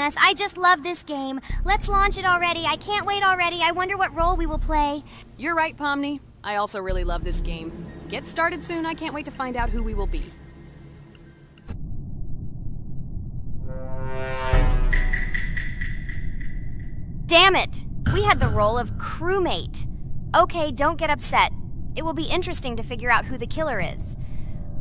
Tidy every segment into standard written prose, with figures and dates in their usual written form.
Us. I just love this game. Let's launch it already. I can't wait already. I wonder what role we will play. You're right, Pomni. I also really love this game. Get started soon. I can't wait to find out who we will be. Damn it! We had the role of crewmate. Okay, don't get upset. It will be interesting to figure out who the killer is.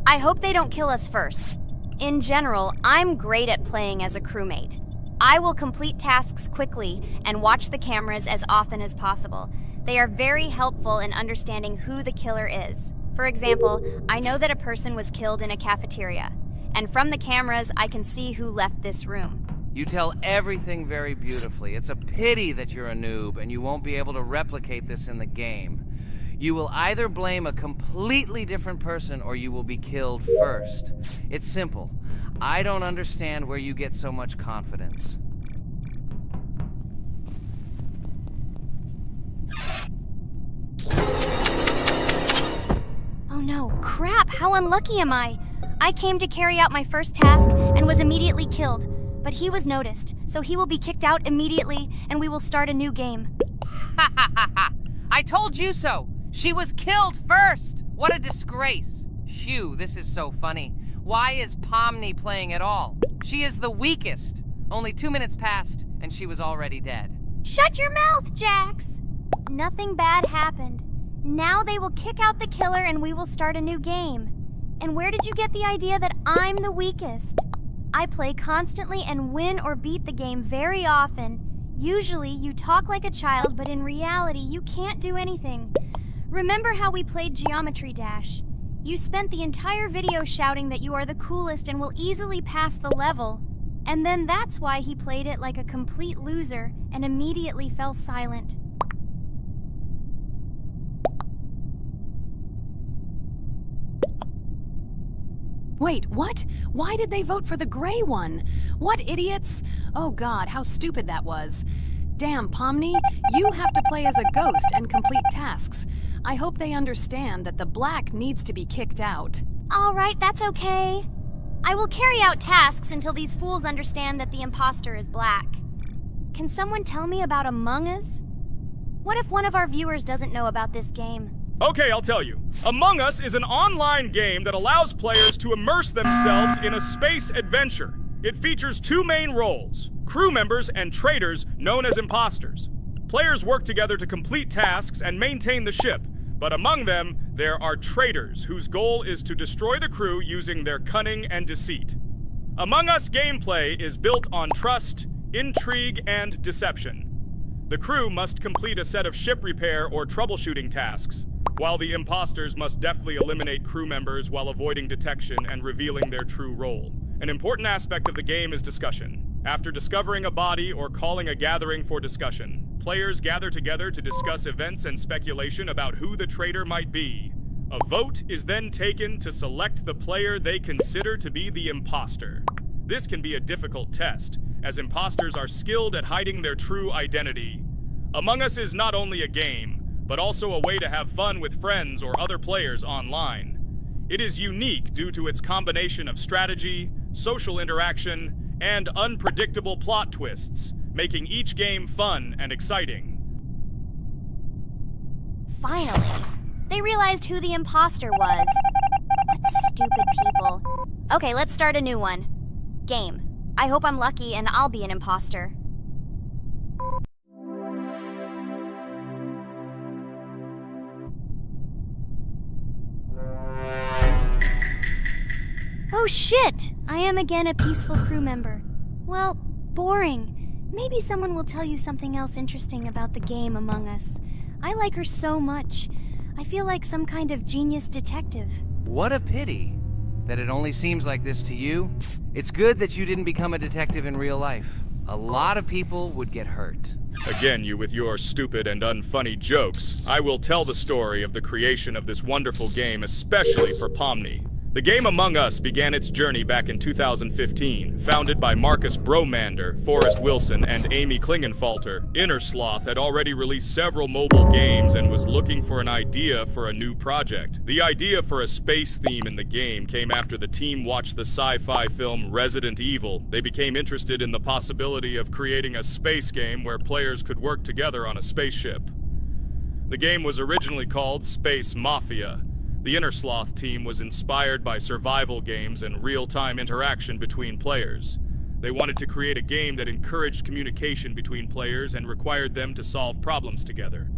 I hope they don't kill us first. In general, I'm great at playing as a crewmate. I will complete tasks quickly and watch the cameras as often as possible. They are very helpful in understanding who the killer is. For example, I know that a person was killed in a cafeteria, and from the cameras, I can see who left this room. You tell everything very beautifully. It's a pity that you're a noob and you won't be able to replicate this in the game. You will either blame a completely different person or you will be killed first. It's simple. I don't understand where you get so much confidence. Oh no, crap, how unlucky am I? I came to carry out my first task and was immediately killed. But he was noticed, so he will be kicked out immediately, and we will start a new game. Ha ha ha ha! I told you so! She was killed first! What a disgrace! Phew, this is so funny. Why is Pomni playing at all? She is the weakest. Only 2 minutes passed, and she was already dead. Shut your mouth, Jax! Nothing bad happened. Now they will kick out the killer and we will start a new game. And where did you get the idea that I'm the weakest? I play constantly and win or beat the game very often. Usually, you talk like a child, but in reality, you can't do anything. Remember how we played Geometry Dash? You spent the entire video shouting that you are the coolest and will easily pass the level. And then that's why he played it like a complete loser and immediately fell silent. Wait, what? Why did they vote for the gray one? What idiots? Oh god, how stupid that was. Damn, Pomni, you have to play as a ghost and complete tasks. I hope they understand that the black needs to be kicked out. All right, that's okay. I will carry out tasks until these fools understand that the imposter is black. Can someone tell me about Among Us? What if one of our viewers doesn't know about this game? Okay, I'll tell you. Among Us is an online game that allows players to immerse themselves in a space adventure. It features 2 main roles, crew members and traitors known as imposters. Players work together to complete tasks and maintain the ship, but among them, there are traitors whose goal is to destroy the crew using their cunning and deceit. Among Us gameplay is built on trust, intrigue, and deception. The crew must complete a set of ship repair or troubleshooting tasks, while the imposters must deftly eliminate crew members while avoiding detection and revealing their true role. An important aspect of the game is discussion. After discovering a body or calling a gathering for discussion, players gather together to discuss events and speculation about who the traitor might be. A vote is then taken to select the player they consider to be the imposter. This can be a difficult test, as imposters are skilled at hiding their true identity. Among Us is not only a game, but also a way to have fun with friends or other players online. It is unique due to its combination of strategy, social interaction, and unpredictable plot twists, making each game fun and exciting. Finally, they realized who the imposter was. What stupid people. Okay, let's start a new one. Game. I hope I'm lucky and I'll be an imposter. Oh shit! I am again a peaceful crew member. Well, boring. Maybe someone will tell you something else interesting about the game Among Us. I like her so much. I feel like some kind of genius detective. What a pity that it only seems like this to you. It's good that you didn't become a detective in real life. A lot of people would get hurt. Again, you with your stupid and unfunny jokes. I will tell the story of the creation of this wonderful game, especially for Pomni. The game Among Us began its journey back in 2015. Founded by Marcus Bromander, Forrest Wilson, and Amy Klingenfalter, Innersloth had already released several mobile games and was looking for an idea for a new project. The idea for a space theme in the game came after the team watched the sci-fi film Resident Evil. They became interested in the possibility of creating a space game where players could work together on a spaceship. The game was originally called Space Mafia. The Innersloth team was inspired by survival games and real-time interaction between players. They wanted to create a game that encouraged communication between players and required them to solve problems together.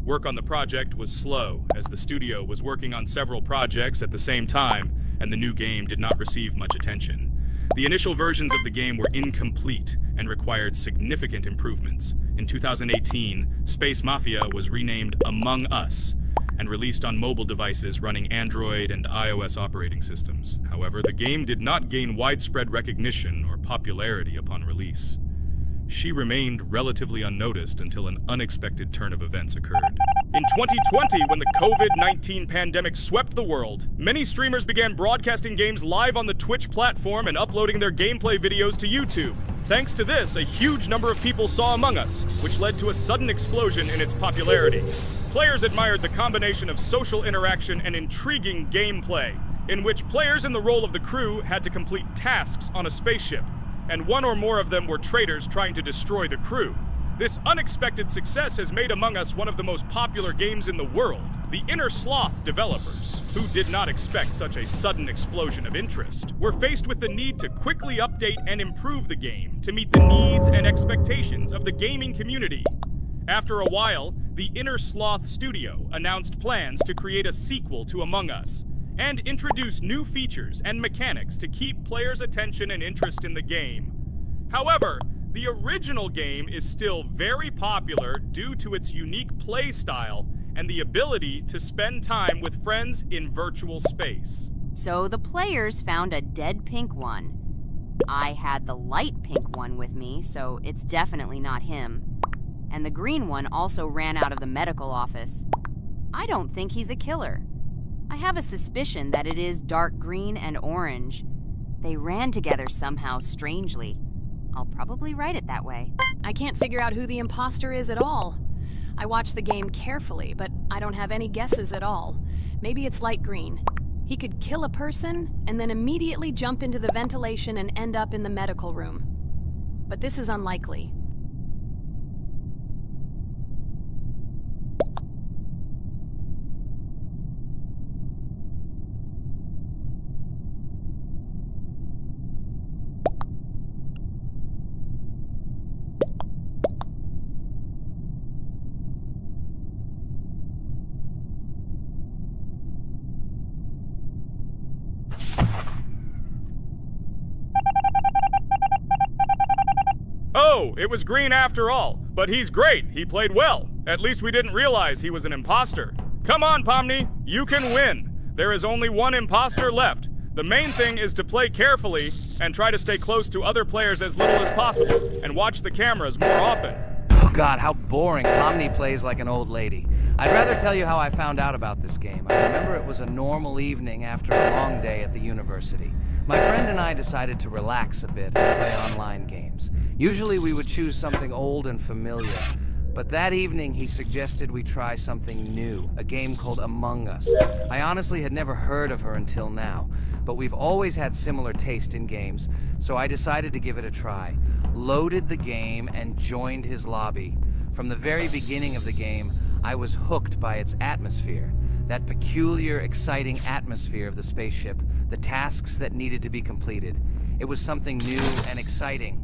Work on the project was slow, as the studio was working on several projects at the same time, and the new game did not receive much attention. The initial versions of the game were incomplete and required significant improvements. In 2018, Space Mafia was renamed Among Us, and released on mobile devices running Android and iOS operating systems. However, the game did not gain widespread recognition or popularity upon release. She remained relatively unnoticed until an unexpected turn of events occurred. In 2020, when the COVID-19 pandemic swept the world, many streamers began broadcasting games live on the Twitch platform and uploading their gameplay videos to YouTube. Thanks to this, a huge number of people saw Among Us, which led to a sudden explosion in its popularity. Players admired the combination of social interaction and intriguing gameplay, in which players in the role of the crew had to complete tasks on a spaceship, and one or more of them were traitors trying to destroy the crew. This unexpected success has made Among Us one of the most popular games in the world. The Innersloth developers, who did not expect such a sudden explosion of interest, were faced with the need to quickly update and improve the game to meet the needs and expectations of the gaming community. After a while, the Innersloth studio announced plans to create a sequel to Among Us and introduce new features and mechanics to keep players' attention and interest in the game. However, the original game is still very popular due to its unique play style and the ability to spend time with friends in virtual space. So the players found a dead pink one. I had the light pink one with me, so it's definitely not him. And the green one also ran out of the medical office. I don't think he's a killer. I have a suspicion that it is dark green and orange. They ran together somehow strangely. I'll probably write it that way. I can't figure out who the imposter is at all. I watched the game carefully, but I don't have any guesses at all. Maybe it's light green. He could kill a person and then immediately jump into the ventilation and end up in the medical room. But this is unlikely. Oh, it was green after all. But he's great. He played well. At least we didn't realize he was an imposter. Come on, Pomni. You can win. There is only one imposter left. The main thing is to play carefully and try to stay close to other players as little as possible and watch the cameras more often. Oh God, how boring. Pomni plays like an old lady. I'd rather tell you how I found out about this game. I remember it was a normal evening after a long day at the university. My friend and I decided to relax a bit and play online games. Usually we would choose something old and familiar, but that evening he suggested we try something new, a game called Among Us. I honestly had never heard of her until now, but we've always had similar taste in games, so I decided to give it a try. Loaded the game and joined his lobby. From the very beginning of the game, I was hooked by its atmosphere. That peculiar, exciting atmosphere of the spaceship, the tasks that needed to be completed. It was something new and exciting.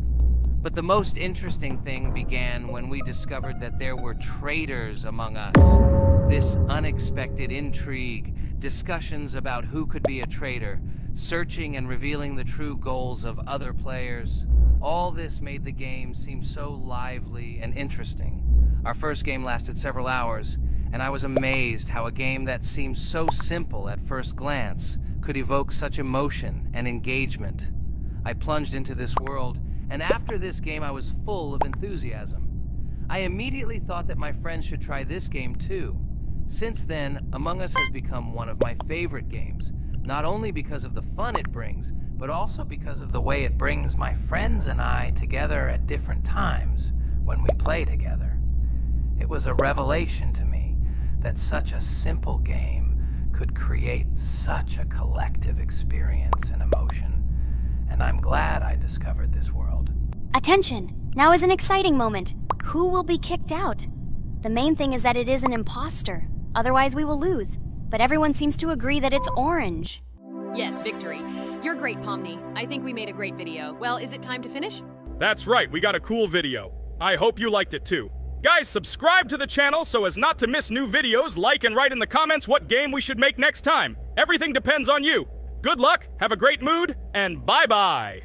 But the most interesting thing began when we discovered that there were traitors among us. This unexpected intrigue, discussions about who could be a traitor, searching and revealing the true goals of other players. All this made the game seem so lively and interesting. Our first game lasted several hours, and I was amazed how a game that seemed so simple at first glance could evoke such emotion and engagement. I plunged into this world, and after this game I was full of enthusiasm. I immediately thought that my friends should try this game too. Since then, Among Us has become one of my favorite games. Not only because of the fun it brings, but also because of the way it brings my friends and I together at different times when we play together. It was a revelation to me that such a simple game could create such a collective experience and emotion, and I'm glad I discovered this world. Attention! Now is an exciting moment. Who will be kicked out? The main thing is that it is an imposter. Otherwise, we will lose. But everyone seems to agree that it's orange. Yes, victory. You're great, Pomni. I think we made a great video. Well, is it time to finish? That's right, we got a cool video. I hope you liked it too. Guys, subscribe to the channel so as not to miss new videos, like and write in the comments what game we should make next time. Everything depends on you. Good luck, have a great mood, and bye-bye.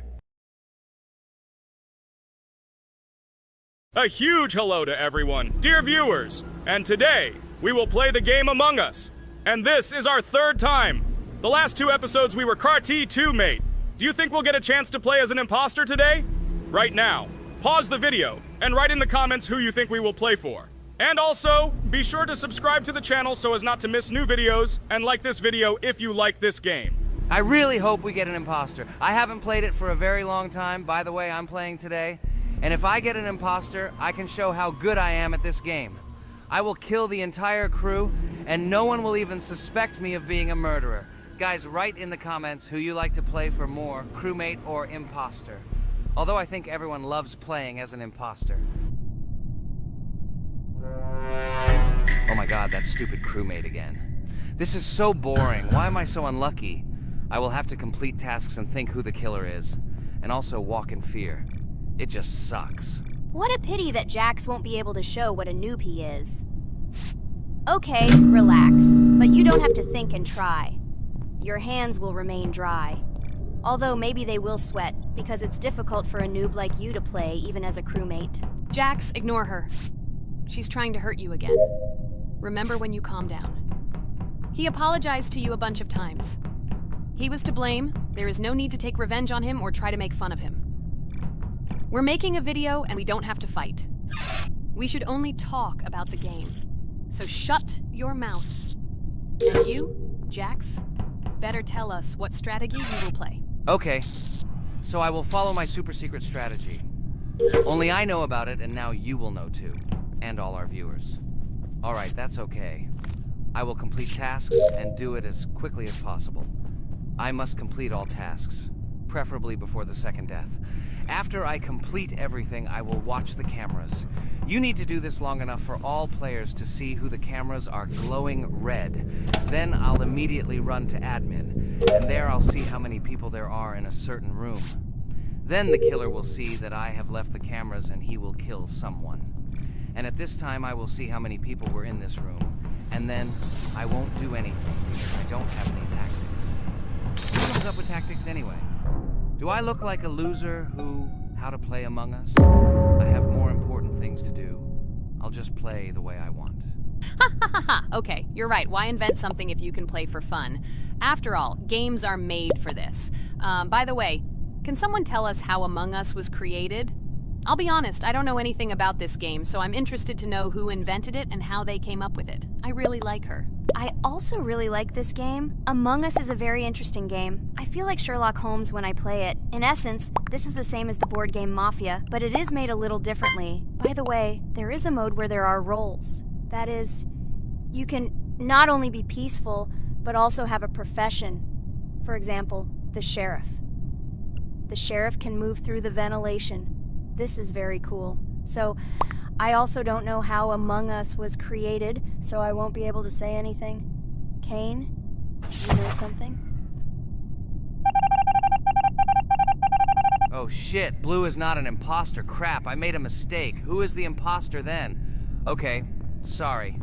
A huge hello to everyone, dear viewers. And today, we will play the game Among Us. And this is our third time. The last 2 episodes we were CAR-T 2 mate. Do you think we'll get a chance to play as an imposter today? Right now, pause the video and write in the comments who you think we will play for. And also, be sure to subscribe to the channel so as not to miss new videos, and like this video if you like this game. I really hope we get an imposter. I haven't played it for a very long time. By the way, I'm playing today. And if I get an imposter, I can show how good I am at this game. I will kill the entire crew, and no one will even suspect me of being a murderer. Guys, write in the comments who you like to play for more, crewmate or imposter. Although I think everyone loves playing as an imposter. Oh my god, that stupid crewmate again. This is so boring. Why am I so unlucky? I will have to complete tasks and think who the killer is. And also walk in fear. It just sucks. What a pity that Jax won't be able to show what a noob he is. Okay, relax. But you don't have to think and try. Your hands will remain dry. Although maybe they will sweat, because it's difficult for a noob like you to play, even as a crewmate. Jax, ignore her. She's trying to hurt you again. Remember when you calm down. He apologized to you a bunch of times. He was to blame. There is no need to take revenge on him or try to make fun of him. We're making a video and we don't have to fight. We should only talk about the game. So shut your mouth. And you, Jax, better tell us what strategy you will play. Okay, so I will follow my super secret strategy. Only I know about it, and now you will know too. And all our viewers. Alright, that's okay. I will complete tasks and do it as quickly as possible. I must complete all tasks, preferably before the second death. After I complete everything, I will watch the cameras. You need to do this long enough for all players to see who the cameras are glowing red. Then I'll immediately run to admin, and there I'll see how many people there are in a certain room. Then the killer will see that I have left the cameras and he will kill someone. And at this time I will see how many people were in this room. And then I won't do anything because I don't have any tactics. Who comes up with tactics anyway? Do I look like a loser how to play Among Us? I have more important things to do. I'll just play the way I want. Ha ha ha ha! Okay, you're right. Why invent something if you can play for fun? After all, games are made for this. By the way, can someone tell us how Among Us was created? I'll be honest, I don't know anything about this game, so I'm interested to know who invented it and how they came up with it. I really like her. I also really like this game. Among Us is a very interesting game. I feel like Sherlock Holmes when I play it. In essence, this is the same as the board game Mafia, but it is made a little differently. By the way, there is a mode where there are roles. That is, you can not only be peaceful, but also have a profession. For example, the sheriff. The sheriff can move through the ventilation. This is very cool. So, I also don't know how Among Us was created, so I won't be able to say anything. Kane, you know something? Oh shit, Blue is not an imposter. Crap, I made a mistake. Who is the imposter then? Okay, sorry.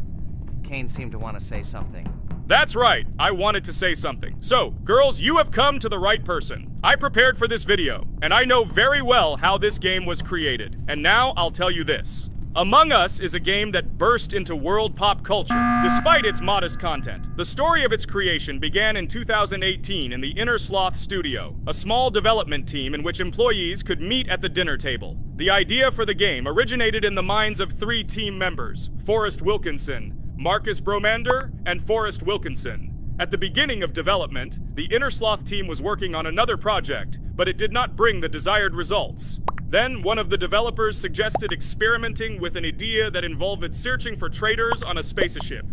Kane seemed to want to say something. That's right, I wanted to say something. So, girls, you have come to the right person. I prepared for this video, and I know very well how this game was created. And now I'll tell you this. Among Us is a game that burst into world pop culture, despite its modest content. The story of its creation began in 2018 in the Inner Sloth Studio, a small development team in which employees could meet at the dinner table. The idea for the game originated in the minds of 3 team members, Forrest Wilkinson, Marcus Bromander, and Forrest Wilkinson. At the beginning of development, the Innersloth team was working on another project, but it did not bring the desired results. Then, one of the developers suggested experimenting with an idea that involved searching for traitors on a spaceship.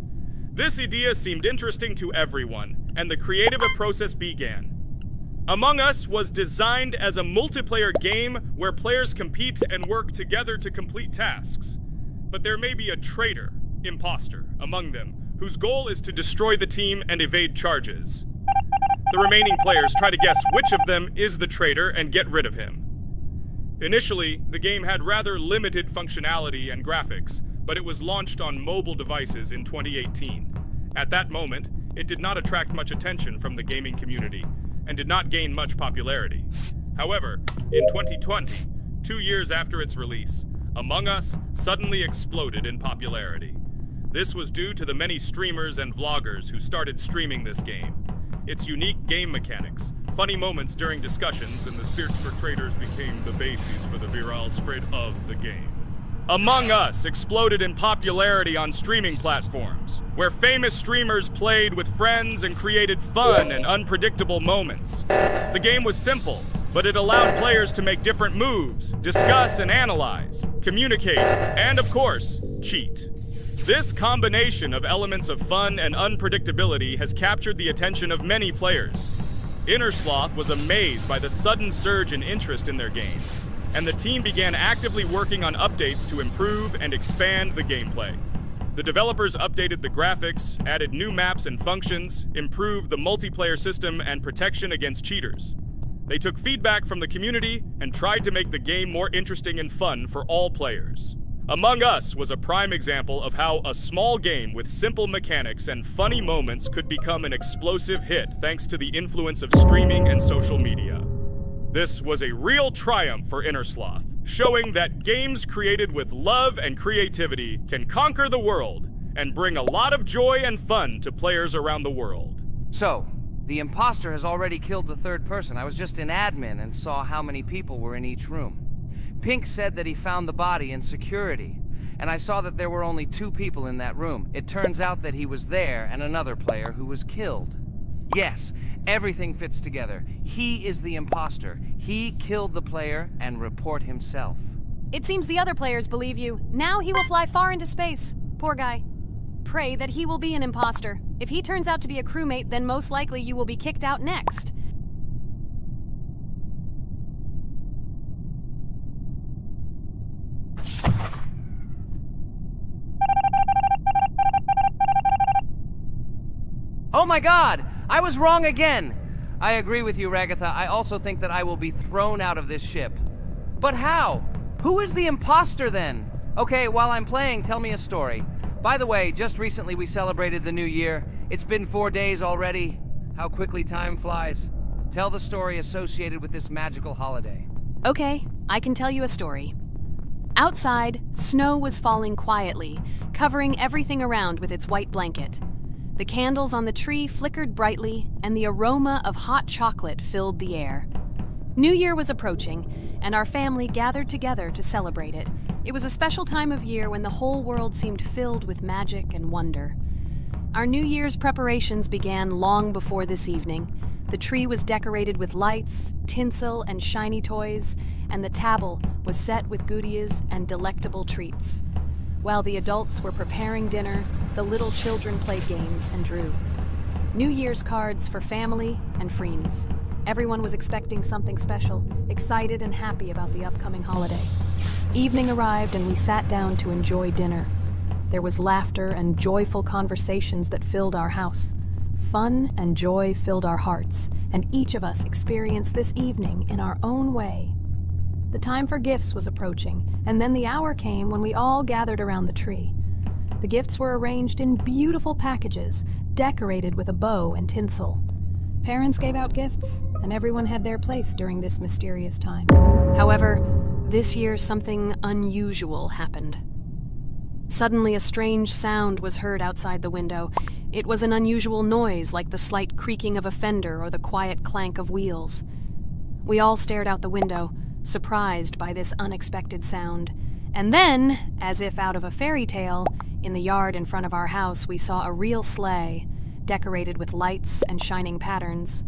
This idea seemed interesting to everyone, and the creative process began. Among Us was designed as a multiplayer game where players compete and work together to complete tasks. But there may be a traitor, imposter, among them, whose goal is to destroy the team and evade charges. The remaining players try to guess which of them is the traitor and get rid of him. Initially, the game had rather limited functionality and graphics, but it was launched on mobile devices in 2018. At that moment, it did not attract much attention from the gaming community and did not gain much popularity. However, in 2020, 2 years after its release, Among Us suddenly exploded in popularity. This was due to the many streamers and vloggers who started streaming this game. Its unique game mechanics, funny moments during discussions, and the search for traitors became the basis for the viral spread of the game. Among Us exploded in popularity on streaming platforms, where famous streamers played with friends and created fun and unpredictable moments. The game was simple, but it allowed players to make different moves, discuss and analyze, communicate, and of course, cheat. This combination of elements of fun and unpredictability has captured the attention of many players. Innersloth was amazed by the sudden surge in interest in their game, and the team began actively working on updates to improve and expand the gameplay. The developers updated the graphics, added new maps and functions, improved the multiplayer system and protection against cheaters. They took feedback from the community and tried to make the game more interesting and fun for all players. Among Us was a prime example of how a small game with simple mechanics and funny moments could become an explosive hit thanks to the influence of streaming and social media. This was a real triumph for Innersloth, showing that games created with love and creativity can conquer the world and bring a lot of joy and fun to players around the world. So, the imposter has already killed the third person. I was just in admin and saw how many people were in each room. Pink said that he found the body in security, and I saw that there were only 2 people in that room. It turns out that he was there and another player who was killed. Yes, everything fits together. He is the imposter. He killed the player and report himself. It seems the other players believe you. Now he will fly far into space. Poor guy. Pray that he will be an imposter. If he turns out to be a crewmate, then most likely you will be kicked out next. Oh my god! I was wrong again! I agree with you, Ragatha. I also think that I will be thrown out of this ship. But how? Who is the imposter then? Okay, while I'm playing, tell me a story. By the way, just recently we celebrated the new year. It's been 4 days already. How quickly time flies. Tell the story associated with this magical holiday. Okay, I can tell you a story. Outside, snow was falling quietly, covering everything around with its white blanket. The candles on the tree flickered brightly, and the aroma of hot chocolate filled the air. New Year was approaching, and our family gathered together to celebrate it. It was a special time of year when the whole world seemed filled with magic and wonder. Our New Year's preparations began long before this evening. The tree was decorated with lights, tinsel, and shiny toys, and the table was set with goodies and delectable treats. While the adults were preparing dinner, the little children played games and drew. New Year's cards for family and friends. Everyone was expecting something special, excited and happy about the upcoming holiday. Evening arrived and we sat down to enjoy dinner. There was laughter and joyful conversations that filled our house. Fun and joy filled our hearts, and each of us experienced this evening in our own way. The time for gifts was approaching, and then the hour came when we all gathered around the tree. The gifts were arranged in beautiful packages, decorated with a bow and tinsel. Parents gave out gifts, and everyone had their place during this mysterious time. However, this year something unusual happened. Suddenly a strange sound was heard outside the window. It was an unusual noise, like the slight creaking of a fender or the quiet clank of wheels. We all stared out the window, surprised by this unexpected sound. And then, as if out of a fairy tale, in the yard in front of our house we saw a real sleigh, decorated with lights and shining patterns.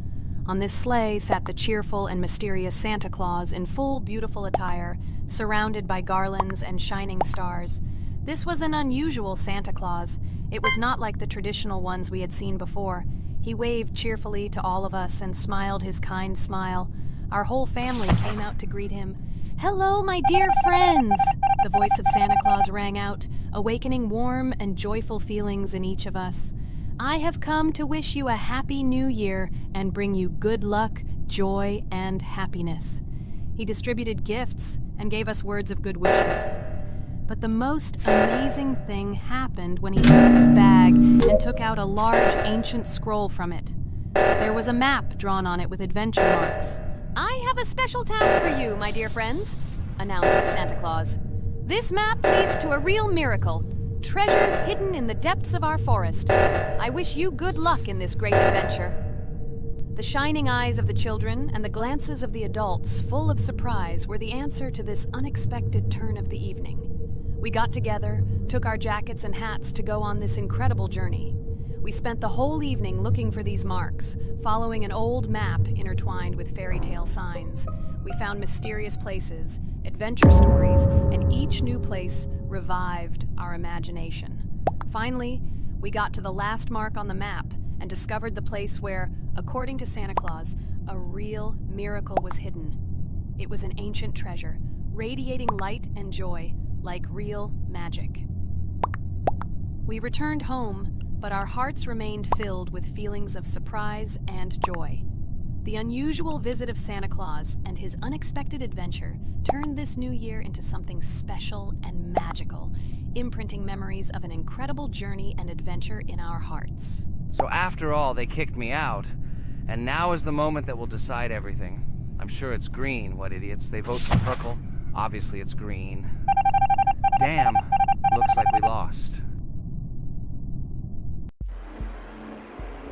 On this sleigh sat the cheerful and mysterious Santa Claus in full beautiful attire, surrounded by garlands and shining stars. This was an unusual Santa Claus. It was not like the traditional ones we had seen before. He waved cheerfully to all of us and smiled his kind smile. Our whole family came out to greet him. "Hello, my dear friends!" The voice of Santa Claus rang out, awakening warm and joyful feelings in each of us. "I have come to wish you a happy new year and bring you good luck, joy, and happiness." He distributed gifts and gave us words of good wishes. But the most amazing thing happened when he took his bag and took out a large ancient scroll from it. There was a map drawn on it with adventure marks. "I have a special task for you, my dear friends," announced Santa Claus. "This map leads to a real miracle. Treasures hidden in the depths of our forest. I wish you good luck in this great adventure." The shining eyes of the children and the glances of the adults, full of surprise, were the answer to this unexpected turn of the evening. We got together, took our jackets and hats to go on this incredible journey. We spent the whole evening looking for these marks, following an old map intertwined with fairy tale signs. We found mysterious places, adventure stories, and each new place revived our imagination. Finally, we got to the last mark on the map and discovered the place where, according to Santa Claus, a real miracle was hidden. It was an ancient treasure, radiating light and joy, like real magic. We returned home, but our hearts remained filled with feelings of surprise and joy. The unusual visit of Santa Claus and his unexpected adventure turned this new year into something special and magical, imprinting memories of an incredible journey and adventure in our hearts. So after all, they kicked me out, and now is the moment that will decide everything. I'm sure it's green, what idiots. They vote for purple. Obviously it's green. Damn, looks like we lost.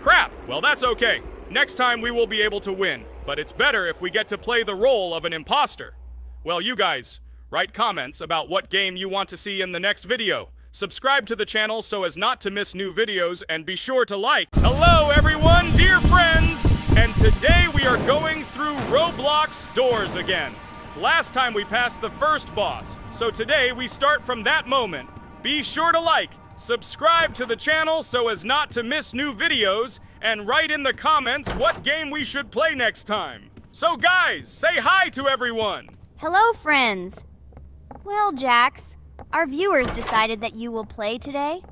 Crap! Well, that's okay. Next time we will be able to win, but it's better if we get to play the role of an imposter. Well, you guys, write comments about what game you want to see in the next video. Subscribe to the channel so as not to miss new videos, and be sure to like. Hello everyone, dear friends! And today we are going through Roblox doors again. Last time we passed the first boss, so today we start from that moment. Be sure to like, subscribe to the channel so as not to miss new videos, and write in the comments what game we should play next time. So guys, say hi to everyone! Hello, friends. Well, Jax, our viewers decided that you will play today.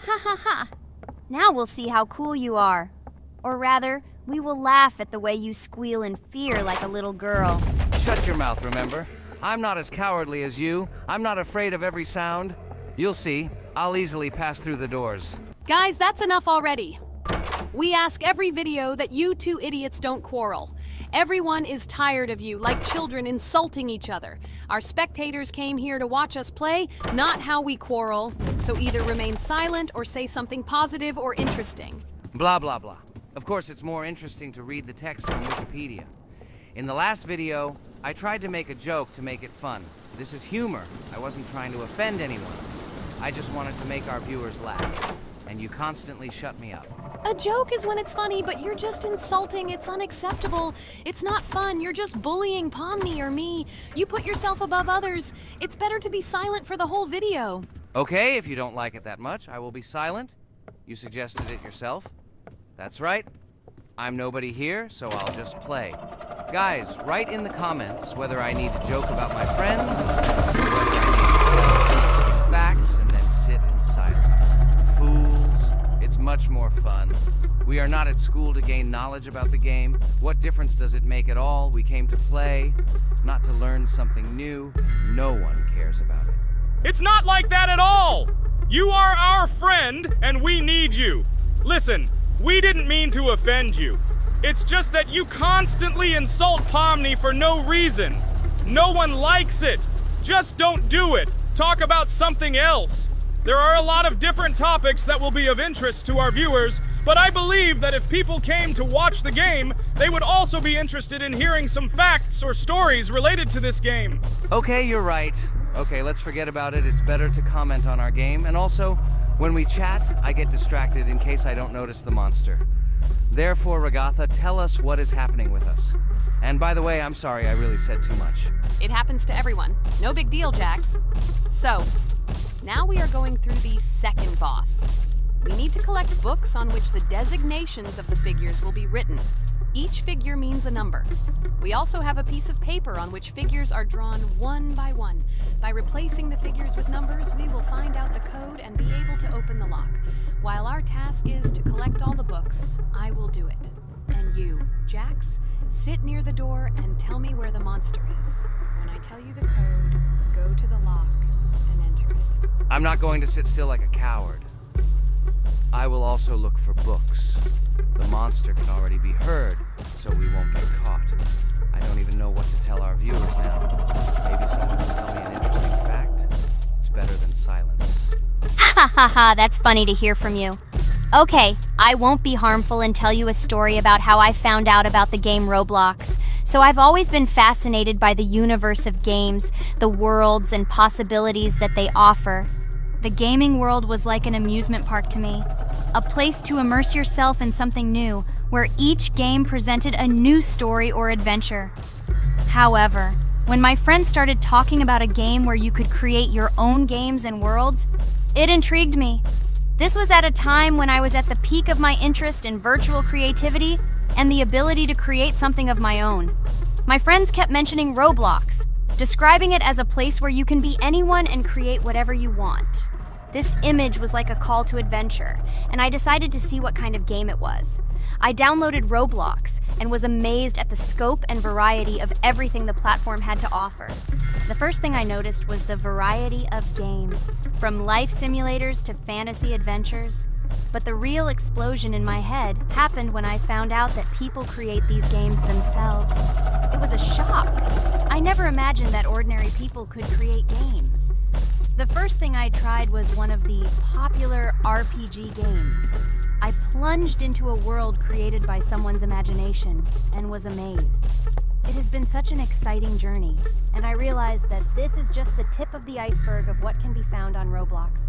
Ha ha ha. Now we'll see how cool you are. Or rather, we will laugh at the way you squeal in fear like a little girl. Shut your mouth, remember? I'm not as cowardly as you. I'm not afraid of every sound. You'll see. I'll easily pass through the doors. Guys, that's enough already. We ask every video that you two idiots don't quarrel. Everyone is tired of you, like children insulting each other. Our spectators came here to watch us play, not how we quarrel. So either remain silent or say something positive or interesting. Blah, blah, blah. Of course, it's more interesting to read the text from Wikipedia. In the last video, I tried to make a joke to make it fun. This is humor. I wasn't trying to offend anyone. I just wanted to make our viewers laugh. And you constantly shut me up. A joke is when it's funny, but you're just insulting. It's unacceptable. It's not fun. You're just bullying Pomni or me. You put yourself above others. It's better to be silent for the whole video. Okay, if you don't like it that much, I will be silent. You suggested it yourself. That's right. I'm nobody here, so I'll just play. Guys, write in the comments whether I need to joke about my friends, or whether I need to give facts and then sit in silence. Fools. It's much more fun. We are not at school to gain knowledge about the game. What difference does it make at all? We came to play, not to learn something new. No one cares about it. It's not like that at all! You are our friend, and we need you. Listen, we didn't mean to offend you. It's just that you constantly insult Pomni for no reason. No one likes it. Just don't do it. Talk about something else. There are a lot of different topics that will be of interest to our viewers, but I believe that if people came to watch the game, they would also be interested in hearing some facts or stories related to this game. Okay, you're right. Okay, let's forget about it. It's better to comment on our game. And also, when we chat, I get distracted in case I don't notice the monster. Therefore, Ragatha, tell us what is happening with us. And by the way, I'm sorry, I really said too much. It happens to everyone. No big deal, Jax. So, now we are going through the second boss. We need to collect books on which the designations of the figures will be written. Each figure means a number. We also have a piece of paper on which figures are drawn one by one. By replacing the figures with numbers, we will find out the code and be able to open the lock. While our task is to collect all the books, I will do it. And you, Jax, sit near the door and tell me where the monster is. When I tell you the code, go to the lock and enter it. I'm not going to sit still like a coward. I will also look for books. The monster can already be heard, so we won't get caught. I don't even know what to tell our viewers now. Maybe someone will tell me an interesting fact. It's better than silence. Ha ha ha, that's funny to hear from you. Okay, I won't be harmful and tell you a story about how I found out about the game Roblox. So I've always been fascinated by the universe of games, the worlds and possibilities that they offer. The gaming world was like an amusement park to me, a place to immerse yourself in something new, where each game presented a new story or adventure. However, when my friends started talking about a game where you could create your own games and worlds, it intrigued me. This was at a time when I was at the peak of my interest in virtual creativity and the ability to create something of my own. My friends kept mentioning Roblox, describing it as a place where you can be anyone and create whatever you want. This image was like a call to adventure, and I decided to see what kind of game it was. I downloaded Roblox and was amazed at the scope and variety of everything the platform had to offer. The first thing I noticed was the variety of games, from life simulators to fantasy adventures. But the real explosion in my head happened when I found out that people create these games themselves. It was a shock. I never imagined that ordinary people could create games. The first thing I tried was one of the popular RPG games. I plunged into a world created by someone's imagination and was amazed. It has been such an exciting journey, and I realized that this is just the tip of the iceberg of what can be found on Roblox.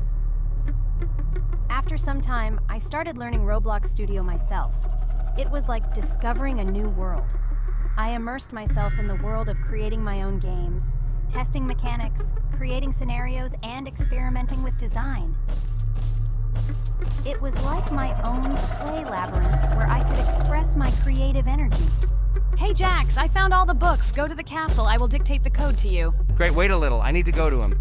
After some time, I started learning Roblox Studio myself. It was like discovering a new world. I immersed myself in the world of creating my own games, testing mechanics, creating scenarios, and experimenting with design. It was like my own play labyrinth where I could express my creative energy. Hey, Jax, I found all the books. Go to the castle. I will dictate the code to you. Great, wait a little. I need to go to him.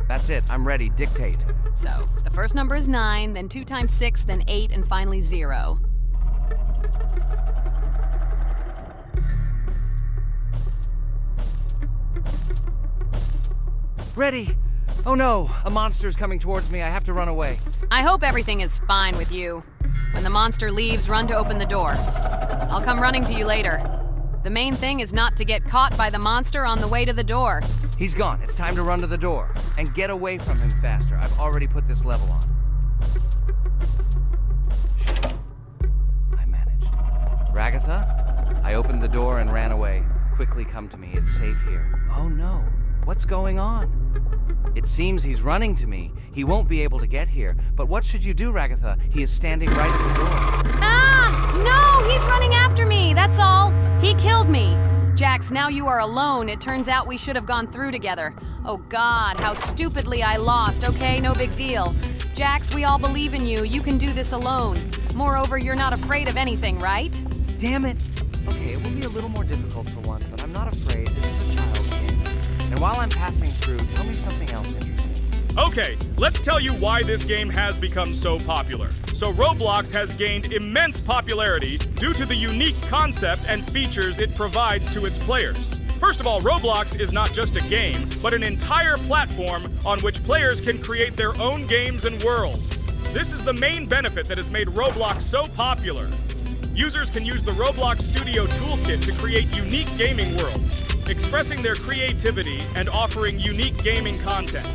That's it. I'm ready. Dictate. So, the first number is 9, then 2 times 6, then 8, and finally 0. Ready! Oh no! A monster's coming towards me. I have to run away. I hope everything is fine with you. When the monster leaves, run to open the door. I'll come running to you later. The main thing is not to get caught by the monster on the way to the door. He's gone. It's time to run to the door. And get away from him faster. I've already put this level on. I managed. Ragatha? I opened the door and ran away. Quickly come to me. It's safe here. Oh no. What's going on? It seems he's running to me. He won't be able to get here. But what should you do, Ragatha? He is standing right at the door. Ah! No! He's running after me! That's all! He killed me! Jax, now you are alone. It turns out we should have gone through together. Oh God, how stupidly I lost. Okay, no big deal. Jax, we all believe in you. You can do this alone. Moreover, you're not afraid of anything, right? Damn it! Okay, it will be a little more difficult for one, but I'm not afraid. This is a child's game. And while I'm passing through, tell me something else interesting. Okay, let's tell you why this game has become so popular. So Roblox has gained immense popularity due to the unique concept and features it provides to its players. First of all, Roblox is not just a game, but an entire platform on which players can create their own games and worlds. This is the main benefit that has made Roblox so popular. Users can use the Roblox Studio toolkit to create unique gaming worlds, expressing their creativity and offering unique gaming content.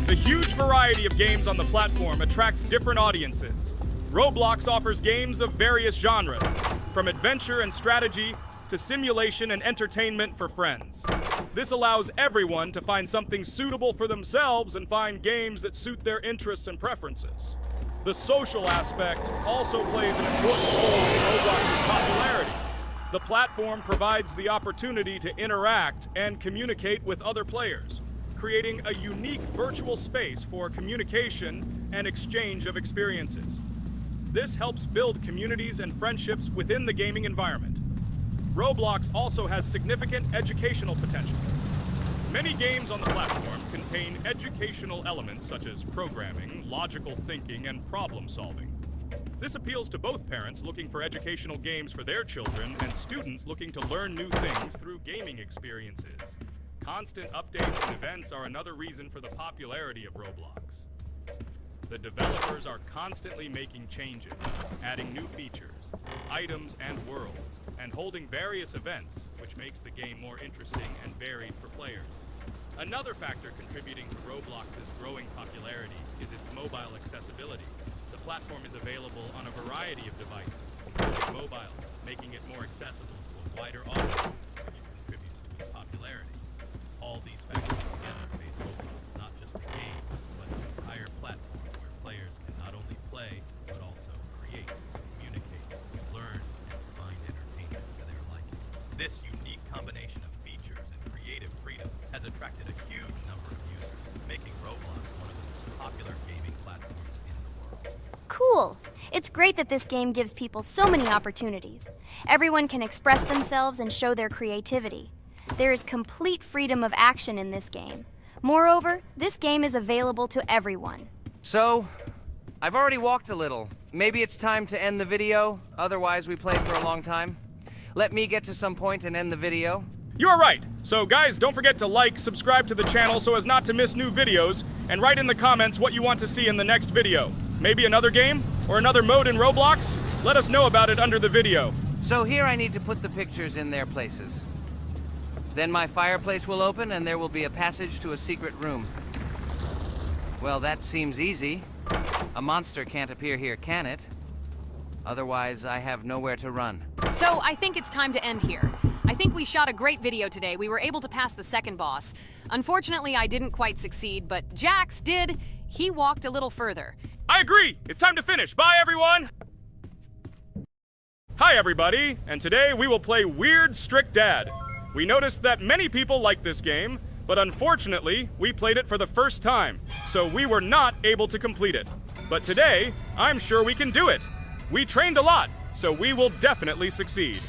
The huge variety of games on the platform attracts different audiences. Roblox offers games of various genres, from adventure and strategy to simulation and entertainment for friends. This allows everyone to find something suitable for themselves and find games that suit their interests and preferences. The social aspect also plays an important role in Roblox's popularity. The platform provides the opportunity to interact and communicate with other players, creating a unique virtual space for communication and exchange of experiences. This helps build communities and friendships within the gaming environment. Roblox also has significant educational potential. Many games on the platform contain educational elements such as programming, logical thinking, and problem solving. This appeals to both parents looking for educational games for their children and students looking to learn new things through gaming experiences. Constant updates and events are another reason for the popularity of Roblox. The developers are constantly making changes, adding new features, items, and worlds, and holding various events, which makes the game more interesting and varied for players. Another factor contributing to Roblox's growing popularity is its mobile accessibility. The platform is available on a variety of devices, including mobile, making it more accessible to a wider audience, which contributes to its popularity. All these factors together make Roblox not just a game, but an entire platform where players can not only play, but also create, communicate, learn, and find entertainment to their liking. This unique combination of features and creative freedom has attracted a huge number of users, making Roblox one of the most popular gaming platforms in the world. Cool! It's great that this game gives people so many opportunities. Everyone can express themselves and show their creativity. There is complete freedom of action in this game. Moreover, this game is available to everyone. So, I've already walked a little. Maybe it's time to end the video, otherwise we play for a long time. Let me get to some point and end the video. You are right. So guys, don't forget to like, subscribe to the channel so as not to miss new videos, and write in the comments what you want to see in the next video. Maybe another game? Or another mode in Roblox? Let us know about it under the video. So here I need to put the pictures in their places. Then my fireplace will open and there will be a passage to a secret room. Well, that seems easy. A monster can't appear here, can it? Otherwise, I have nowhere to run. So I think it's time to end here. I think we shot a great video today. We were able to pass the second boss. Unfortunately, I didn't quite succeed, but Jax did. He walked a little further. I agree! It's time to finish. Bye, everyone! Hi, everybody, and today we will play Weird Strict Dad. We noticed that many people like this game, but unfortunately, we played it for the first time, so we were not able to complete it. But today, I'm sure we can do it. We trained a lot, so we will definitely succeed.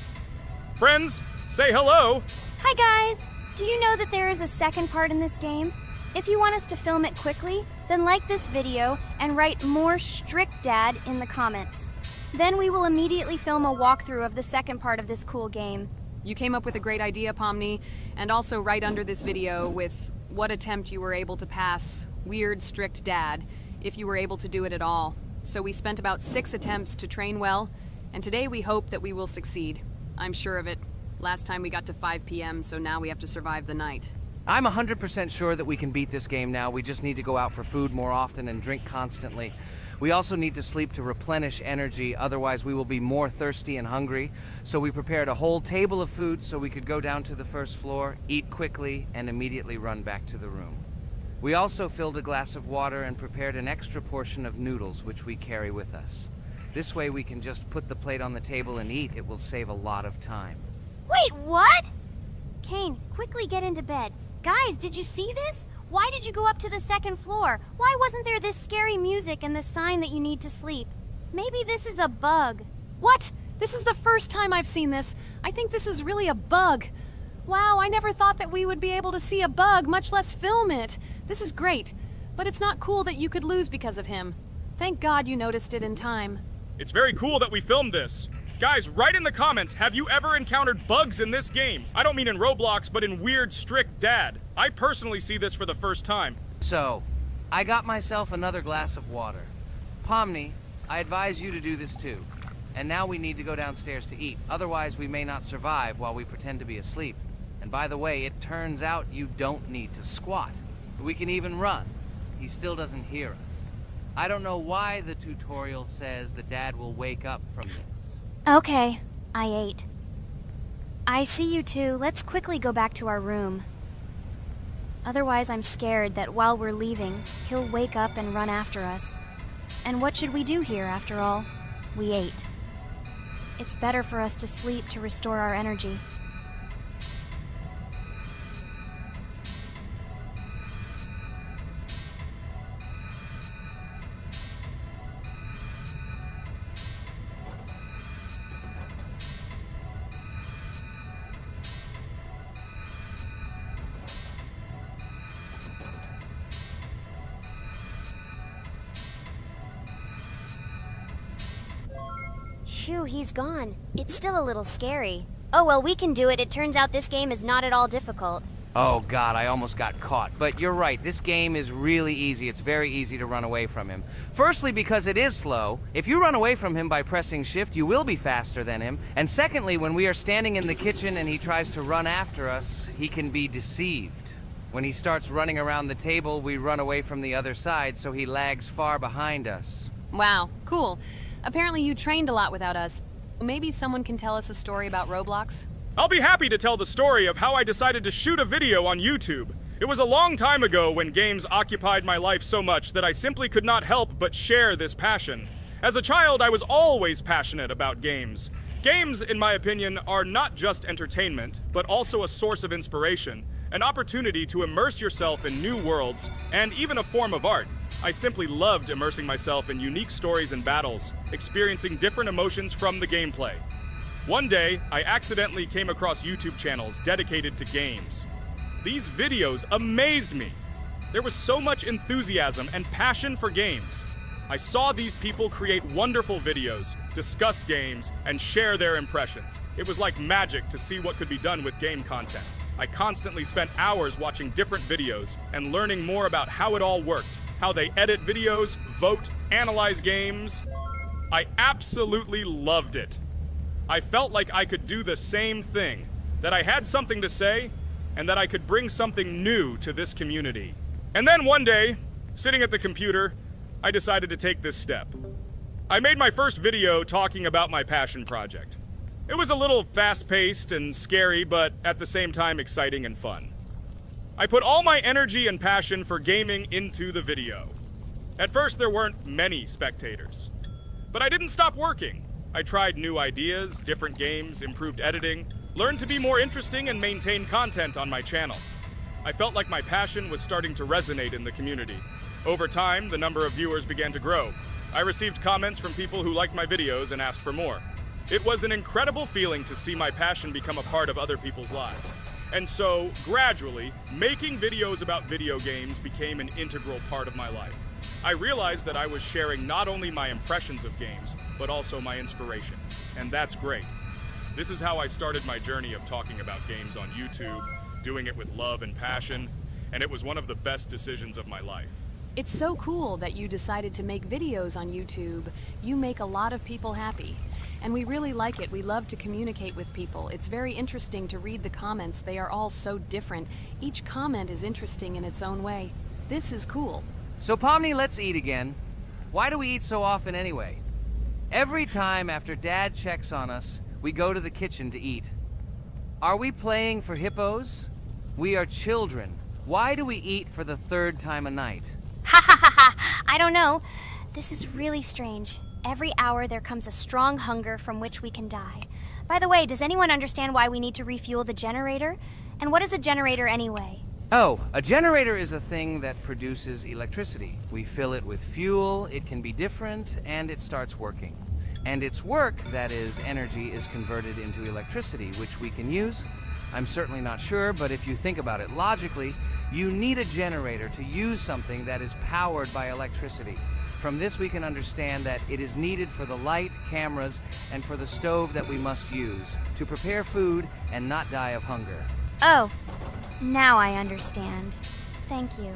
Friends, say hello. Hi guys! Do you know that there is a second part in this game? If you want us to film it quickly, then like this video and write more Strict Dad in the comments. Then we will immediately film a walkthrough of the second part of this cool game. You came up with a great idea, Pomni, and also right under this video with what attempt you were able to pass Weird Strict Dad, if you were able to do it at all. So we spent about 6 attempts to train well, and today we hope that we will succeed. I'm sure of it. Last time we got to 5 p.m., so now we have to survive the night. I'm 100% sure that we can beat this game now. We just need to go out for food more often and drink constantly. We also need to sleep to replenish energy, otherwise we will be more thirsty and hungry. So we prepared a whole table of food so we could go down to the first floor, eat quickly, and immediately run back to the room. We also filled a glass of water and prepared an extra portion of noodles, which we carry with us. This way we can just put the plate on the table and eat. It will save a lot of time. Wait, what? Kane, quickly get into bed. Guys, did you see this? Why did you go up to the second floor? Why wasn't there this scary music and the sign that you need to sleep? Maybe this is a bug. What? This is the first time I've seen this. I think this is really a bug. Wow, I never thought that we would be able to see a bug, much less film it. This is great, but it's not cool that you could lose because of him. Thank God you noticed it in time. It's very cool that we filmed this. Guys, write in the comments, have you ever encountered bugs in this game? I don't mean in Roblox, but in Weird Strict Dad. I personally see this for the first time. So, I got myself another glass of water. Pomni, I advise you to do this too. And now we need to go downstairs to eat. Otherwise, we may not survive while we pretend to be asleep. And And by the way, it turns out you don't need to squat. We can even run. He still doesn't hear us. I don't know why the tutorial says that Dad will wake up from this. Okay, I ate. I see you two. Let's quickly go back to our room. Otherwise, I'm scared that while we're leaving, he'll wake up and run after us. And what should we do here, after all? We ate. It's better for us to sleep to restore our energy. Phew, he's gone. It's still a little scary. Oh well, we can do it. It turns out this game is not at all difficult. Oh God, I almost got caught. But you're right, this game is really easy. It's very easy to run away from him. Firstly, because it is slow. If you run away from him by pressing shift, you will be faster than him. And secondly, when we are standing in the kitchen and he tries to run after us, he can be deceived. When he starts running around the table, we run away from the other side, so he lags far behind us. Wow, cool. Apparently you trained a lot without us. Maybe someone can tell us a story about Roblox? I'll be happy to tell the story of how I decided to shoot a video on YouTube. It was a long time ago when games occupied my life so much that I simply could not help but share this passion. As a child, I was always passionate about games. Games, in my opinion, are not just entertainment, but also a source of inspiration, an opportunity to immerse yourself in new worlds, and even a form of art. I simply loved immersing myself in unique stories and battles, experiencing different emotions from the gameplay. One day, I accidentally came across YouTube channels dedicated to games. These videos amazed me. There was so much enthusiasm and passion for games. I saw these people create wonderful videos, discuss games, and share their impressions. It was like magic to see what could be done with game content. I constantly spent hours watching different videos and learning more about how it all worked, how they edit videos, vote, analyze games. I absolutely loved it. I felt like I could do the same thing, that I had something to say, and that I could bring something new to this community. And then one day, sitting at the computer, I decided to take this step. I made my first video talking about my passion project. It was a little fast-paced and scary, but at the same time exciting and fun. I put all my energy and passion for gaming into the video. At first, there weren't many spectators. But I didn't stop working. I tried new ideas, different games, improved editing, learned to be more interesting, and maintain content on my channel. I felt like my passion was starting to resonate in the community. Over time, the number of viewers began to grow. I received comments from people who liked my videos and asked for more. It was an incredible feeling to see my passion become a part of other people's lives. And so, gradually, making videos about video games became an integral part of my life. I realized that I was sharing not only my impressions of games, but also my inspiration. And that's great. This is how I started my journey of talking about games on YouTube, doing it with love and passion, and it was one of the best decisions of my life. It's so cool that you decided to make videos on YouTube. You make a lot of people happy. And we really like it. We love to communicate with people. It's very interesting to read the comments. They are all so different. Each comment is interesting in its own way. This is cool. So Pomni, let's eat again. Why do we eat so often anyway? Every time after Dad checks on us, we go to the kitchen to eat. Are we playing for hippos? We are children. Why do we eat for the third time a night? Ha ha ha ha! I don't know. This is really strange. Every hour there comes a strong hunger from which we can die. By the way, does anyone understand why we need to refuel the generator? And what is a generator anyway? Oh, a generator is a thing that produces electricity. We fill it with fuel, it can be different, and it starts working. And its work, that is, energy, is converted into electricity, which we can use. I'm certainly not sure, but if you think about it logically, you need a generator to use something that is powered by electricity. From this we can understand that it is needed for the light, cameras, and for the stove that we must use, to prepare food and not die of hunger. Oh, now I understand. Thank you.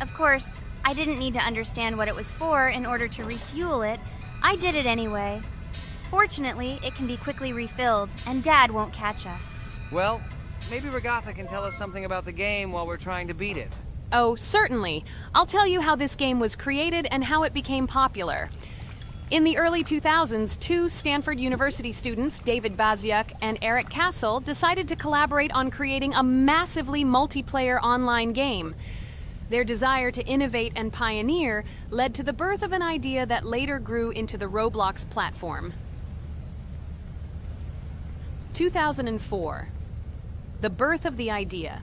Of course, I didn't need to understand what it was for in order to refuel it. I did it anyway. Fortunately, it can be quickly refilled, and Dad won't catch us. Well, maybe Ragatha can tell us something about the game while we're trying to beat it. Oh, certainly. I'll tell you how this game was created and how it became popular. In the early 2000s, two Stanford University students, David Baziuk and Eric Castle, decided to collaborate on creating a massively multiplayer online game. Their desire to innovate and pioneer led to the birth of an idea that later grew into the Roblox platform. 2004. The birth of the idea.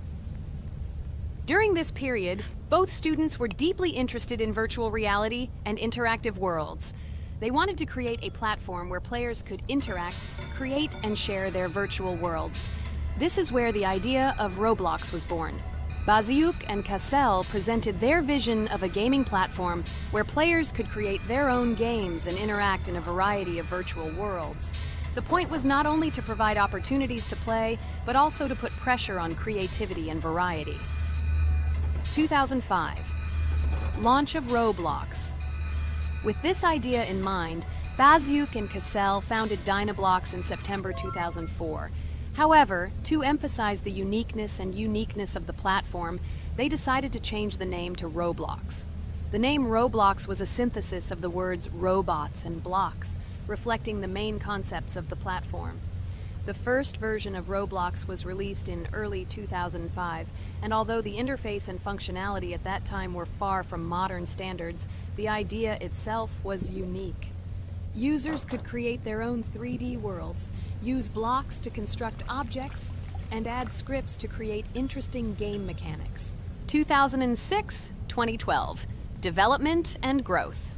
During this period, both students were deeply interested in virtual reality and interactive worlds. They wanted to create a platform where players could interact, create, and share their virtual worlds. This is where the idea of Roblox was born. Baziuk and Cassell presented their vision of a gaming platform where players could create their own games and interact in a variety of virtual worlds. The point was not only to provide opportunities to play, but also to put pressure on creativity and variety. 2005. Launch of Roblox. With this idea in mind, Baziuk and Cassell founded Dynablocks in September 2004. However, to emphasize the uniqueness of the platform, they decided to change the name to Roblox. The name Roblox was a synthesis of the words robots and blocks, reflecting the main concepts of the platform. The first version of Roblox was released in early 2005, and although the interface and functionality at that time were far from modern standards, the idea itself was unique. Users could create their own 3D worlds, use blocks to construct objects, and add scripts to create interesting game mechanics. 2006-2012. Development and growth.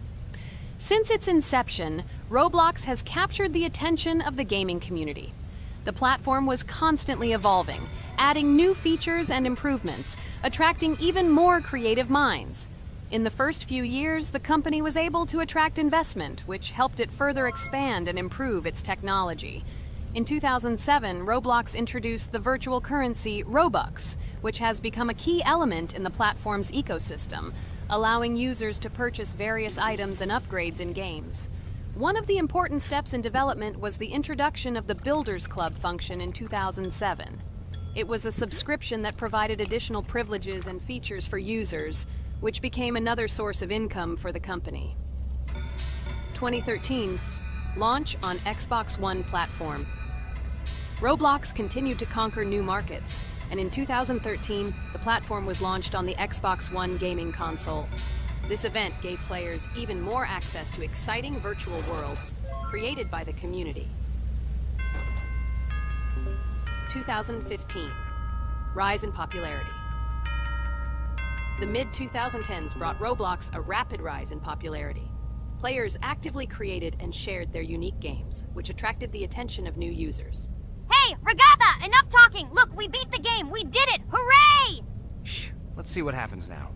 Since its inception, Roblox has captured the attention of the gaming community. The platform was constantly evolving, adding new features and improvements, attracting even more creative minds. In the first few years, the company was able to attract investment, which helped it further expand and improve its technology. In 2007, Roblox introduced the virtual currency Robux, which has become a key element in the platform's ecosystem, allowing users to purchase various items and upgrades in games. One of the important steps in development was the introduction of the Builders Club function in 2007. It was a subscription that provided additional privileges and features for users, which became another source of income for the company. 2013, launch on Xbox One platform. Roblox continued to conquer new markets, and in 2013, the platform was launched on the Xbox One gaming console. This event gave players even more access to exciting virtual worlds created by the community. 2015, rise in popularity. The mid-2010s brought Roblox a rapid rise in popularity. Players actively created and shared their unique games, which attracted the attention of new users. Hey, Ragatha, enough talking! Look, we beat the game! We did it! Hooray! Shh, let's see what happens now.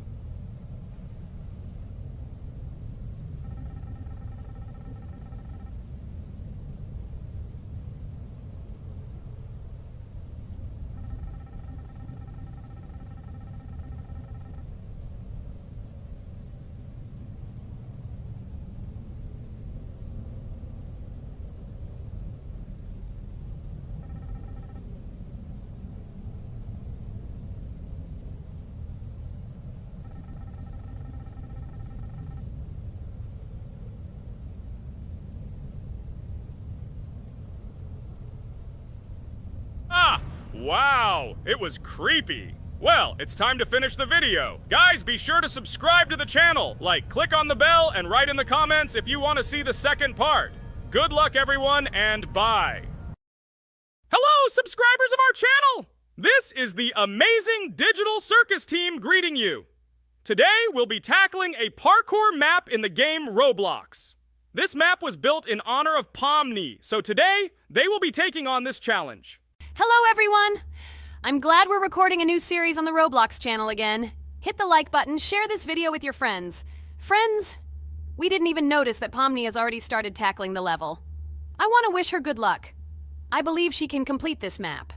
Wow, it was creepy. Well, it's time to finish the video. Guys, be sure to subscribe to the channel, click on the bell, and write in the comments if you want to see the second part. Good luck, everyone, and bye. Hello, subscribers of our channel! This is the amazing Digital Circus team greeting you. Today, we'll be tackling a parkour map in the game Roblox. This map was built in honor of Pomni, so today, they will be taking on this challenge. Hello, everyone! I'm glad we're recording a new series on the Roblox channel again. Hit the like button, share this video with your friends. Friends, we didn't even notice that Pomni has already started tackling the level. I want to wish her good luck. I believe she can complete this map.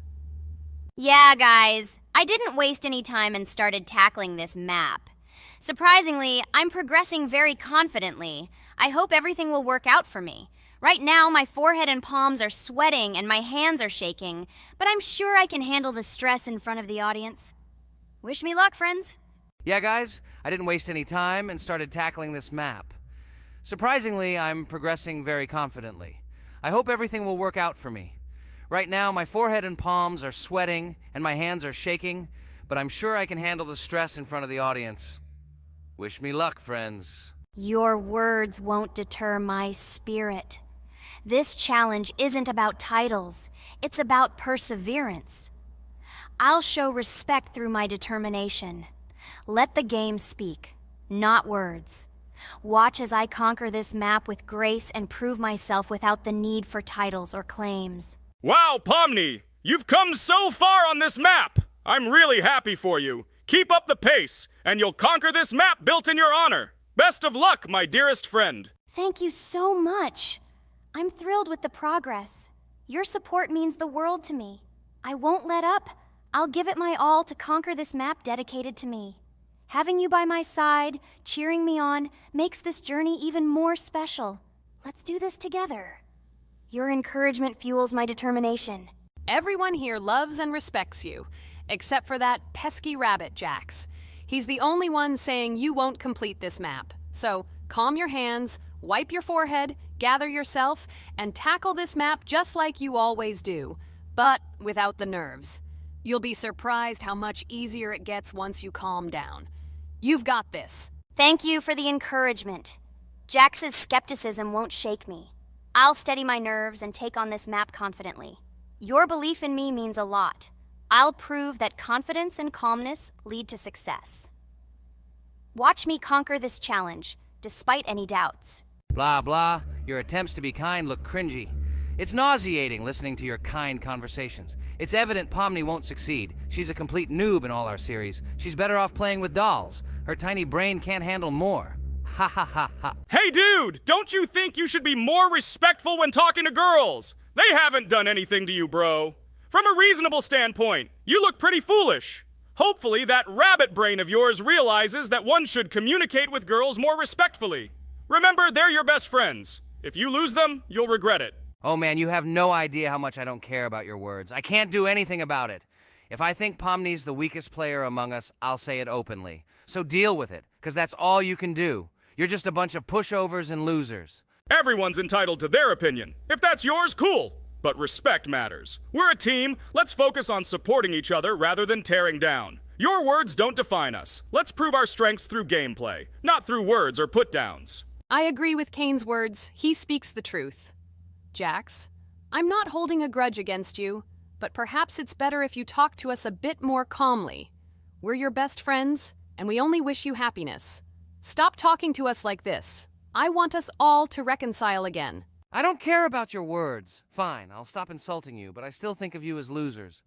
Yeah, guys. I didn't waste any time and started tackling this map. Surprisingly, I'm progressing very confidently. I hope everything will work out for me. Right now, my forehead and palms are sweating and my hands are shaking, but I'm sure I can handle the stress in front of the audience. Wish me luck, friends. Yeah, guys, I didn't waste any time and started tackling this map. Surprisingly, I'm progressing very confidently. I hope everything will work out for me. Right now, my forehead and palms are sweating and my hands are shaking, but I'm sure I can handle the stress in front of the audience. Wish me luck, friends. Your words won't deter my spirit. This challenge isn't about titles, it's about perseverance. I'll show respect through my determination. Let the game speak, not words. Watch as I conquer this map with grace and prove myself without the need for titles or claims. Wow, Pomni! You've come so far on this map! I'm really happy for you. Keep up the pace, and you'll conquer this map built in your honor. Best of luck, my dearest friend. Thank you so much. I'm thrilled with the progress. Your support means the world to me. I won't let up. I'll give it my all to conquer this map dedicated to me. Having you by my side, cheering me on, makes this journey even more special. Let's do this together. Your encouragement fuels my determination. Everyone here loves and respects you, except for that pesky rabbit, Jax. He's the only one saying you won't complete this map. So calm your hands, wipe your forehead, gather yourself, and tackle this map just like you always do, but without the nerves. You'll be surprised how much easier it gets once you calm down. You've got this. Thank you for the encouragement. Jax's skepticism won't shake me. I'll steady my nerves and take on this map confidently. Your belief in me means a lot. I'll prove that confidence and calmness lead to success. Watch me conquer this challenge, despite any doubts. Blah, blah. Your attempts to be kind look cringy. It's nauseating listening to your kind conversations. It's evident Pomni won't succeed. She's a complete noob in all our series. She's better off playing with dolls. Her tiny brain can't handle more. Ha ha ha ha. Hey dude, don't you think you should be more respectful when talking to girls? They haven't done anything to you, bro. From a reasonable standpoint, you look pretty foolish. Hopefully that rabbit brain of yours realizes that one should communicate with girls more respectfully. Remember, they're your best friends. If you lose them, you'll regret it. Oh man, you have no idea how much I don't care about your words. I can't do anything about it. If I think Pomni's the weakest player among us, I'll say it openly. So deal with it, because that's all you can do. You're just a bunch of pushovers and losers. Everyone's entitled to their opinion. If that's yours, cool. But respect matters. We're a team. Let's focus on supporting each other rather than tearing down. Your words don't define us. Let's prove our strengths through gameplay, not through words or put-downs. I agree with Kane's words. He speaks the truth. Jax, I'm not holding a grudge against you, but perhaps it's better if you talk to us a bit more calmly. We're your best friends, and we only wish you happiness. Stop talking to us like this. I want us all to reconcile again. I don't care about your words. Fine, I'll stop insulting you, but I still think of you as losers.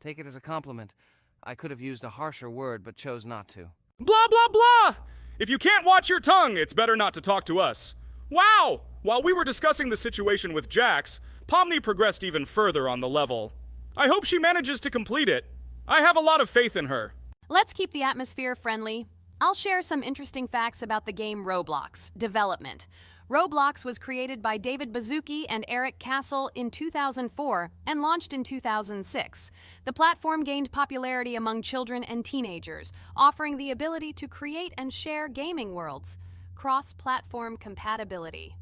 Take it as a compliment. I could have used a harsher word, but chose not to. Blah, blah, blah! If you can't watch your tongue, it's better not to talk to us. Wow! While we were discussing the situation with Jax, Pomni progressed even further on the level. I hope she manages to complete it. I have a lot of faith in her. Let's keep the atmosphere friendly. I'll share some interesting facts about the game Roblox. Development. Roblox was created by David Baszucki and Eric Castle in 2004 and launched in 2006. The platform gained popularity among children and teenagers, offering the ability to create and share gaming worlds. Cross-platform compatibility.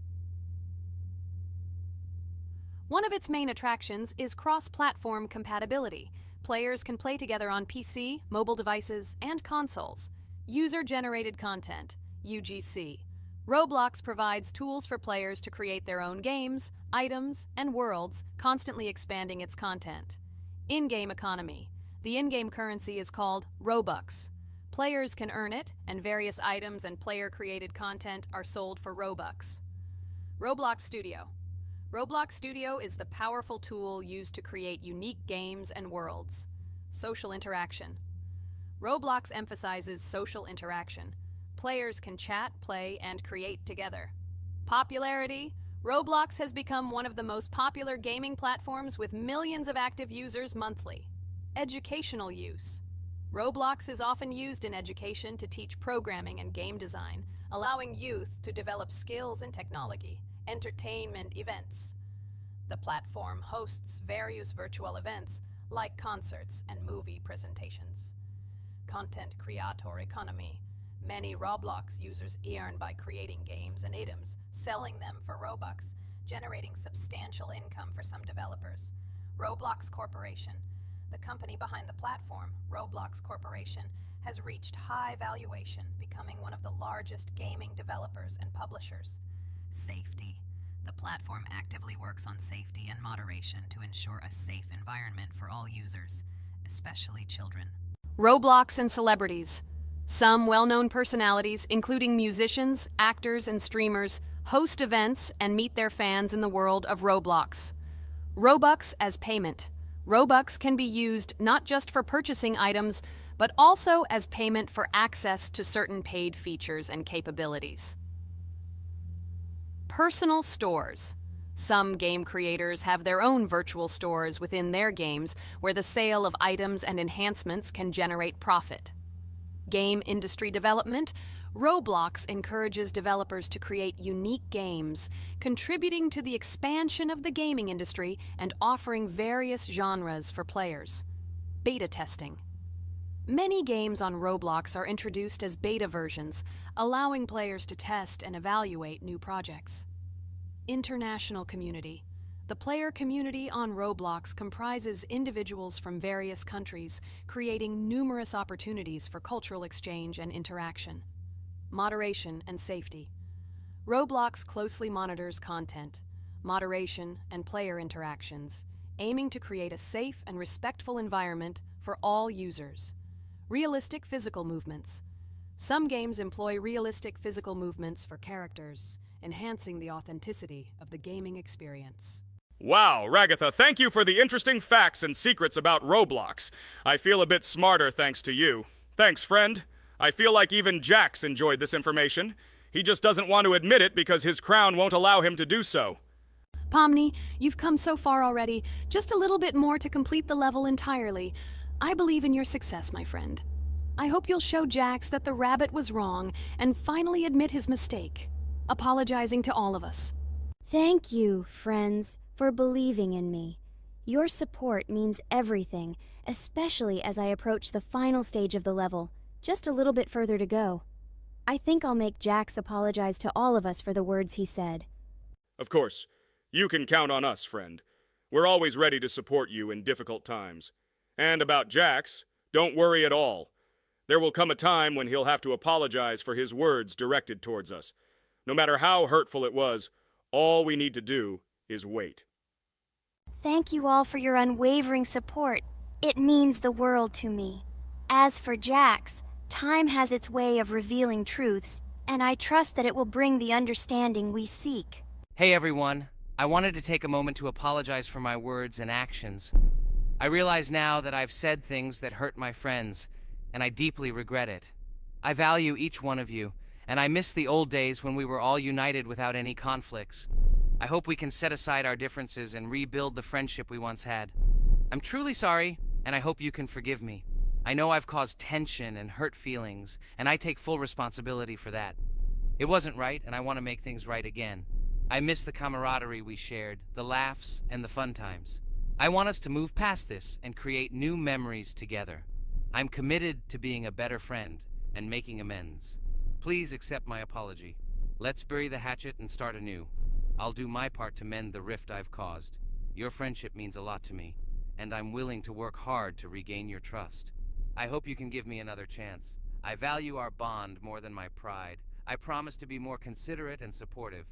One of its main attractions is cross-platform compatibility. Players can play together on PC, mobile devices, and consoles. User-generated content, UGC. Roblox provides tools for players to create their own games, items, and worlds, constantly expanding its content. In-game economy. The in-game currency is called Robux. Players can earn it, and various items and player-created content are sold for Robux. Roblox Studio. Roblox Studio is the powerful tool used to create unique games and worlds. Social interaction. Roblox emphasizes social interaction. Players can chat, play, and create together. Popularity. Roblox has become one of the most popular gaming platforms with millions of active users monthly. Educational use. Roblox is often used in education to teach programming and game design, allowing youth to develop skills in technology. Entertainment events. The platform hosts various virtual events like concerts and movie presentations. Content creator economy. Many Roblox users earn by creating games and items, selling them for Robux, generating substantial income for some developers. Roblox Corporation. The company behind the platform, Roblox Corporation, has reached high valuation, becoming one of the largest gaming developers and publishers. Safety. The platform actively works on safety and moderation to ensure a safe environment for all users, especially children. Roblox and celebrities. Some well-known personalities, including musicians, actors, and streamers, host events and meet their fans in the world of Roblox. Robux as payment. Robux can be used not just for purchasing items, but also as payment for access to certain paid features and capabilities. Personal stores. Some game creators have their own virtual stores within their games where the sale of items and enhancements can generate profit. Game industry development. Roblox encourages developers to create unique games, contributing to the expansion of the gaming industry and offering various genres for players. Beta testing. Many games on Roblox are introduced as beta versions, allowing players to test and evaluate new projects. International community. The player community on Roblox comprises individuals from various countries, creating numerous opportunities for cultural exchange and interaction. Moderation and safety. Roblox closely monitors content, moderation, and player interactions, aiming to create a safe and respectful environment for all users. Realistic physical movements. Some games employ realistic physical movements for characters, enhancing the authenticity of the gaming experience. Wow, Ragatha, thank you for the interesting facts and secrets about Roblox. I feel a bit smarter thanks to you. Thanks, friend. I feel like even Jax enjoyed this information. He just doesn't want to admit it because his crown won't allow him to do so. Pomni, you've come so far already. Just a little bit more to complete the level entirely. I believe in your success, my friend. I hope you'll show Jax that the rabbit was wrong and finally admit his mistake, apologizing to all of us. Thank you, friends, for believing in me. Your support means everything, especially as I approach the final stage of the level, just a little bit further to go. I think I'll make Jax apologize to all of us for the words he said. Of course, you can count on us, friend. We're always ready to support you in difficult times. And about Jax, don't worry at all. There will come a time when he'll have to apologize for his words directed towards us. No matter how hurtful it was, all we need to do is wait. Thank you all for your unwavering support. It means the world to me. As for Jax, time has its way of revealing truths, and I trust that it will bring the understanding we seek. Hey everyone, I wanted to take a moment to apologize for my words and actions. I realize now that I've said things that hurt my friends, and I deeply regret it. I value each one of you, and I miss the old days when we were all united without any conflicts. I hope we can set aside our differences and rebuild the friendship we once had. I'm truly sorry, and I hope you can forgive me. I know I've caused tension and hurt feelings, and I take full responsibility for that. It wasn't right, and I want to make things right again. I miss the camaraderie we shared, the laughs, and the fun times. I want us to move past this and create new memories together. I'm committed to being a better friend and making amends. Please accept my apology. Let's bury the hatchet and start anew. I'll do my part to mend the rift I've caused. Your friendship means a lot to me, and I'm willing to work hard to regain your trust. I hope you can give me another chance. I value our bond more than my pride. I promise to be more considerate and supportive.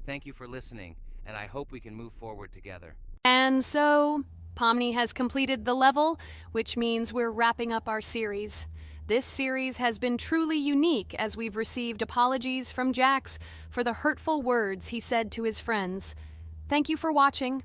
Thank you for listening, and I hope we can move forward together. And so, Pomni has completed the level, which means we're wrapping up our series. This series has been truly unique as we've received apologies from Jax for the hurtful words he said to his friends. Thank you for watching.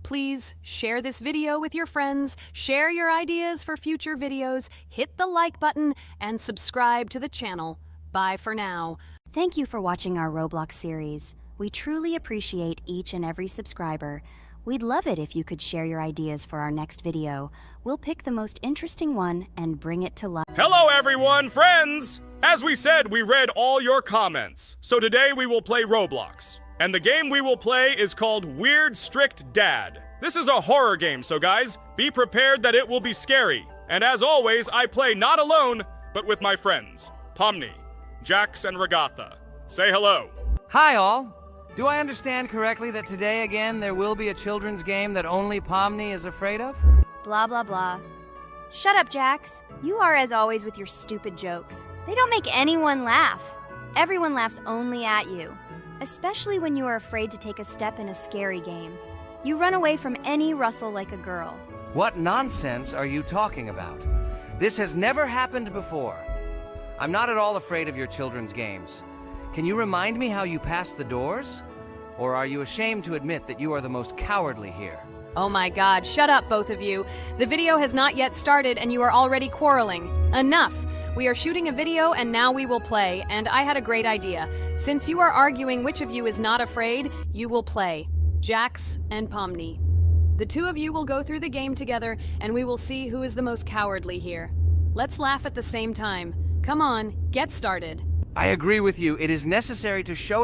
Please share this video with your friends, share your ideas for future videos, hit the like button, and subscribe to the channel. Bye for now. Thank you for watching our Roblox series. We truly appreciate each and every subscriber. We'd love it if you could share your ideas for our next video. We'll pick the most interesting one and bring it to life. Hello everyone, friends! As we said, we read all your comments. So today we will play Roblox. And the game we will play is called Weird Strict Dad. This is a horror game, so guys, be prepared that it will be scary. And as always, I play not alone, but with my friends, Pomni, Jax, and Regatha. Say hello. Hi, all. Do I understand correctly that today again there will be a children's game that only Pomni is afraid of? Blah, blah, blah. Shut up, Jax. You are as always with your stupid jokes. They don't make anyone laugh. Everyone laughs only at you. Especially when you are afraid to take a step in a scary game. You run away from any rustle like a girl. What nonsense are you talking about? This has never happened before. I'm not at all afraid of your children's games. Can you remind me how you passed the doors? Or are you ashamed to admit that you are the most cowardly here? Oh my god, shut up, both of you. The video has not yet started and you are already quarreling. Enough! We are shooting a video and now we will play, and I had a great idea. Since you are arguing which of you is not afraid, you will play. Jax and Pomni. The two of you will go through the game together and we will see who is the most cowardly here. Let's laugh at the same time. Come on, get started. I agree with you. It is necessary to show and